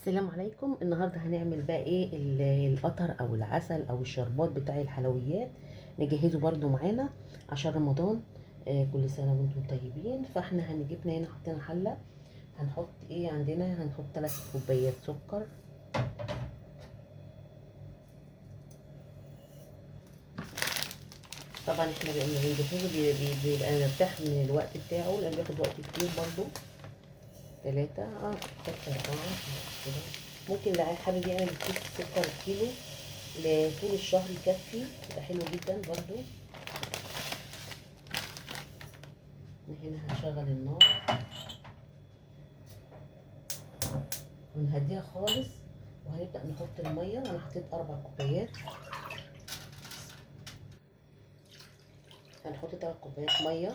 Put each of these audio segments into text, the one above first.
السلام عليكم. النهارده هنعمل بقى ايه القطر او العسل او الشربات بتاع الحلويات. نجهزه برضو معانا عشان رمضان. كل سنه وانتم طيبين. فاحنا هنجيبنا هنا، حطينا حله، هنحط ايه عندنا، هنحط 3 كوبايات سكر. طبعا احنا بنجهزه بيبقى مرتاح من الوقت بتاعه، لان بياخد وقت كتير برضو. 3 4 كده. ممكن اللي حابب يعمل كيس سكر كيلو لطول الشهر يكفي، يبقى حلو جدا برضو. هنا هنشغل النار ونهديها خالص، وهنبدأ نحط المية. انا حطيت 4 كوبايات، هنحط 3 كوبايات مية.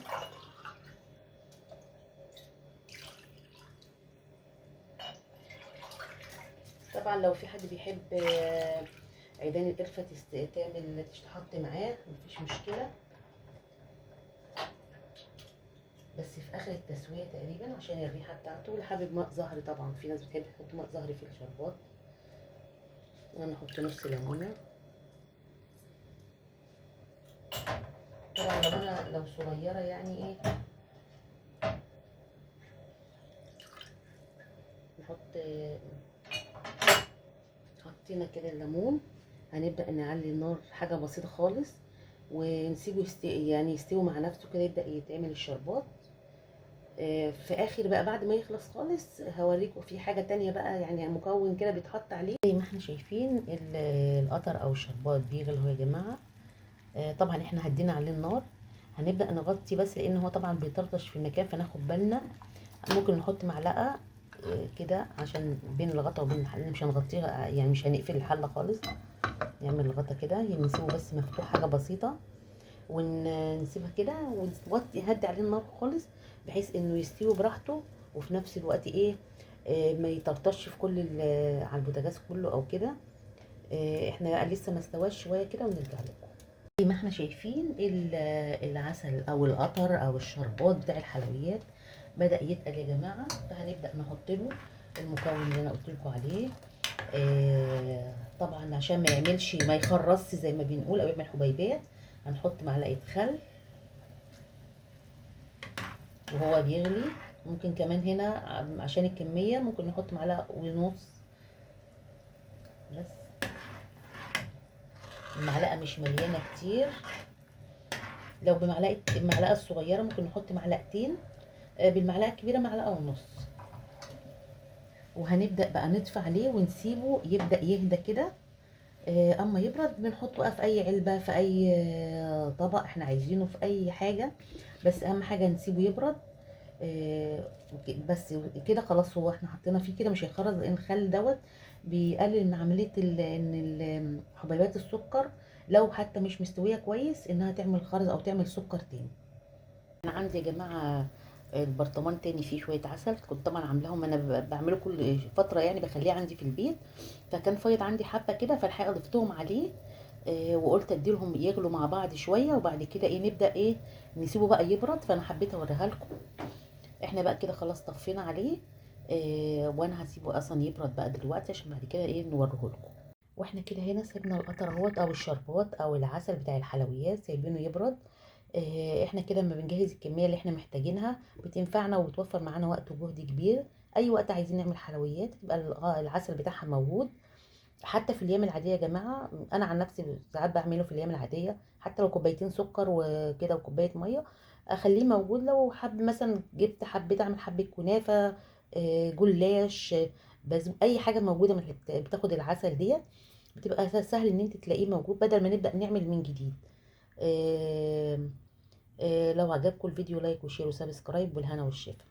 طبعا لو في حد بيحب عيدان القرفة تحط معاه، مفيش مشكلة، بس في اخر التسوية تقريبا عشان الريحة بتاعته. واللي حابب ماء زهر، طبعا في ناس بتحب تحط ماء زهر في الشربات. انا هحط نص ليمونة. طبعا لو صغيرة يعني ايه، نحط حطينا كده الليمون. هنبدأ نعلي النار حاجة بسيطة خالص، ونسيبه يعني يستوي مع نفسه كده، يبدأ يتعمل الشربات. في اخر بقى بعد ما يخلص خالص هوريكم في حاجة تانية بقى، يعني مكون كده بيتحط عليه. زي ما احنا شايفين القطر او الشربات بيغلي اهو يا جماعة. طبعا احنا هدينا عليه النار. هنبدأ نغطي بس، لان هو طبعا بيطرطش في المكان، فناخد بالنا. ممكن نحط معلقة كده عشان بين الغطا وبين الحله، مش هنغطيها يعني، مش هنقفل الحله خالص. نعمل الغطا كده، نسيبه بس مفتوح حاجه بسيطه، ونسيبها كده ونوطي، هدي عليه النار خالص بحيث انه يستوي براحته، وفي نفس الوقت ايه، ما يطرطش في كل على البوتاجاز كله او كده. احنا بقى لسه ما استواش شويه كده، ونرجع لكم. زي ما احنا شايفين العسل او القطر او الشربات بتاع الحلويات بدأ يتقل يا جماعه. فهنبدأ نحط له المكون اللي انا قلت لكم عليه. طبعا عشان ما يعملش ما يخرصش زي ما بنقول او يعمل حبيبات، هنحط معلقه خل وهو بيغلي. ممكن كمان هنا عشان الكميه ممكن نحط معلقه ونص بس، المعلقه مش مليانه كتير. لو المعلقه الصغيره ممكن نحط معلقتين، بالمعلقه الكبيره معلقه ونص. وهنبدا بقى نطفي عليه ونسيبه يبدا يهدى كده. اما يبرد بنحطه بقى في اي علبه، في اي طبق احنا عايزينه، في اي حاجه. بس اهم حاجه نسيبه يبرد. بس كده خلاص، هو احنا حطينا فيه كده مش هيخرج، لان الخل دوت بيقلل من عمليه ان حبيبات السكر لو حتى مش مستويه كويس انها تعمل خرز او تعمل سكر تاني. انا عندي يا جماعه البرطمان تاني فيه شويه عسل، كنت طبعا عاملاهم انا، بعمله كل فتره يعني، بخليه عندي في البيت. فكان فايض عندي حبه كده، فالحقيقه ضفتهم عليه. وقلت اديلهم يغلوا مع بعض شويه، وبعد كده ايه نبدا ايه نسيبه بقى يبرد. فانا حبيت اوريها لكم. احنا بقى كده خلاص طفينا عليه. وانا هسيبه اصلا يبرد بقى دلوقتي عشان بعد كده ايه نوريه لكم. واحنا كده هنا سيبنا القطر اهوت او الشربات او العسل بتاع الحلويات سايبينه يبرد. احنا كده لما بنجهز الكميه اللي احنا محتاجينها بتنفعنا وبتوفر معانا وقت وجهد كبير. اي وقت عايزين نعمل حلويات يبقى العسل بتاعها موجود. حتى في الايام العاديه يا جماعه، انا عن نفسي ساعات بعمله في الايام العاديه، حتى لو كوبايتين سكر وكده وكوبايه ميه اخليه موجود. لو حب مثلا حبيت اعمل حبه كنافه، جلاش، اي حاجه موجوده من اللي بتاخد العسل ديت، بتبقى سهل ان انت تلاقيه موجود بدل ما نبدا نعمل من جديد. لو عجبكم الفيديو لايك وشير وسبسكرايب، والهنا والشفا.